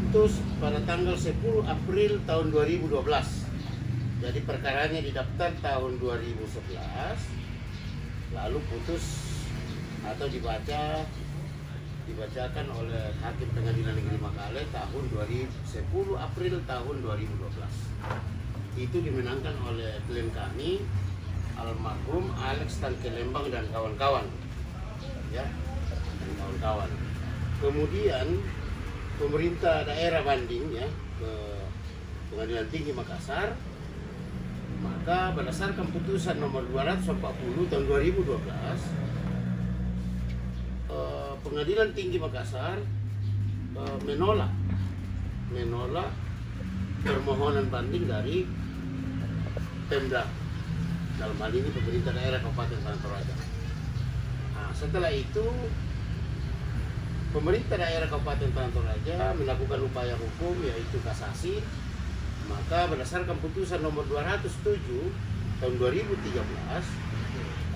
putus pada tanggal 10 April tahun 2012. Jadi perkaranya didaftar tahun 2011, lalu putus atau dibacakan oleh Hakim Pengadilan Negeri Makale tahun 10 April tahun 2012. Itu dimenangkan oleh klien kami almarhum Alex Tangkelembang dan kawan-kawan, ya, dan kawan-kawan. Kemudian pemerintah daerah banding, ya, ke Pengadilan Tinggi Makassar, maka berdasarkan putusan nomor 240 tahun 2012, Pengadilan Tinggi Makassar menolak permohonan banding dari Pemda, dalam hal ini pemerintah daerah Kabupaten Tanah Toraja. Nah, setelah itu pemerintah daerah Kabupaten Tanah Toraja melakukan upaya hukum, yaitu kasasi. Maka berdasarkan putusan nomor 207 tahun 2013,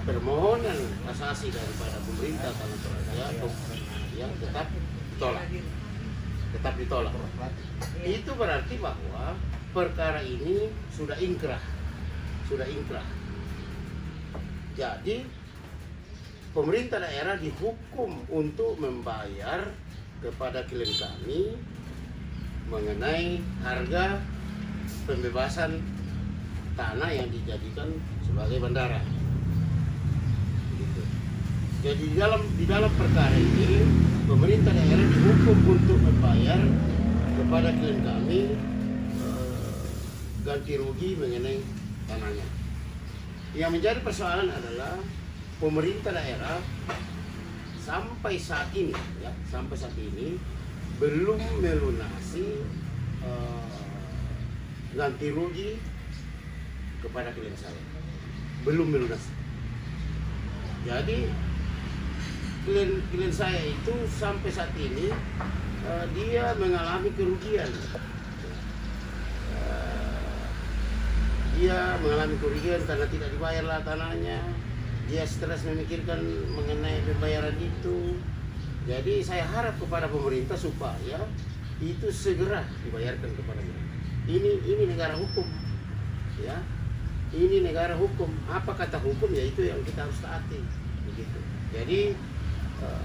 permohonan kasasi daripada pemerintah Tanah Toraja yang tetap ditolak. Itu berarti bahwa perkara ini sudah ingkrah. Jadi pemerintah daerah dihukum untuk membayar kepada klien kami mengenai harga pembebasan tanah yang dijadikan sebagai bandara. Gitu. Jadi di dalam perkara ini pemerintah daerah dihukum untuk membayar kepada klien kami ganti rugi mengenai tanahnya. Yang menjadi persoalan adalah pemerintah daerah sampai saat ini belum melunasi ganti rugi kepada klien saya, belum melunasi. Jadi klien saya itu sampai saat ini dia mengalami kerugian. Dia mengalami kerugian karena tidak dibayarlah tanahnya. Dia stres memikirkan mengenai pembayaran itu. Jadi saya harap kepada pemerintah supaya itu segera dibayarkan kepada mereka. Ini negara hukum, ya. Ini negara hukum. Apa kata hukum, ya itu yang kita harus taati, begitu. Jadi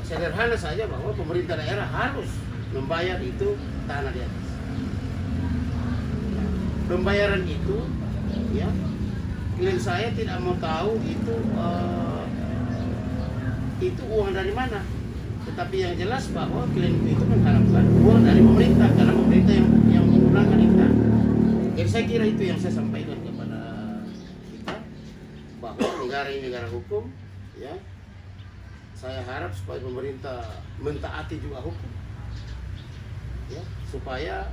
sederhana saja bahwa pemerintah daerah harus membayar itu tanah di atas. Pembayaran itu, ya, klien saya tidak mau tahu itu uang dari mana. Tetapi yang jelas bahwa klien itu mengharapkan uang dari pemerintah, karena pemerintah yang menggunakan itu. Jadi saya kira itu yang saya sampaikan kepada kita, bahwa negara ini negara hukum, ya. Saya harap supaya pemerintah mentaati juga hukum, ya, supaya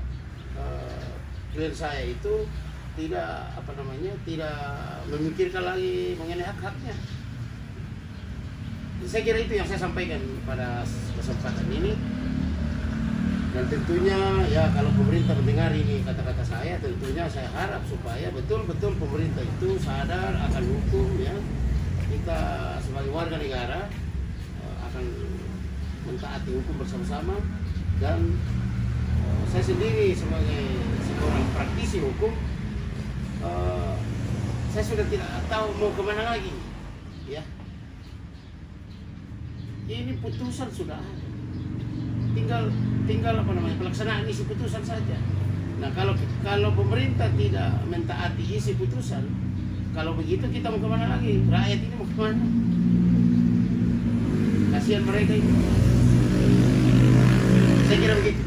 klien saya itu tidak tidak memikirkan lagi mengenai hak-haknya. Saya kira itu yang saya sampaikan pada kesempatan ini. Dan tentunya, ya, kalau pemerintah mendengar ini kata-kata saya, tentunya saya harap supaya betul-betul pemerintah itu sadar akan hukum, ya. Kita sebagai warga negara akan mentaati hukum bersama-sama. Dan saya sendiri sebagai seorang praktisi hukum, saya sudah tidak tahu mau kemana lagi, ya. Ini putusan sudah ada, tinggal pelaksanaan isi putusan saja. Nah, kalau pemerintah tidak mentaati isi putusan, kalau begitu kita mau kemana lagi? Rakyat ini mau kemana? Kasihan mereka itu. Saya kira begitu.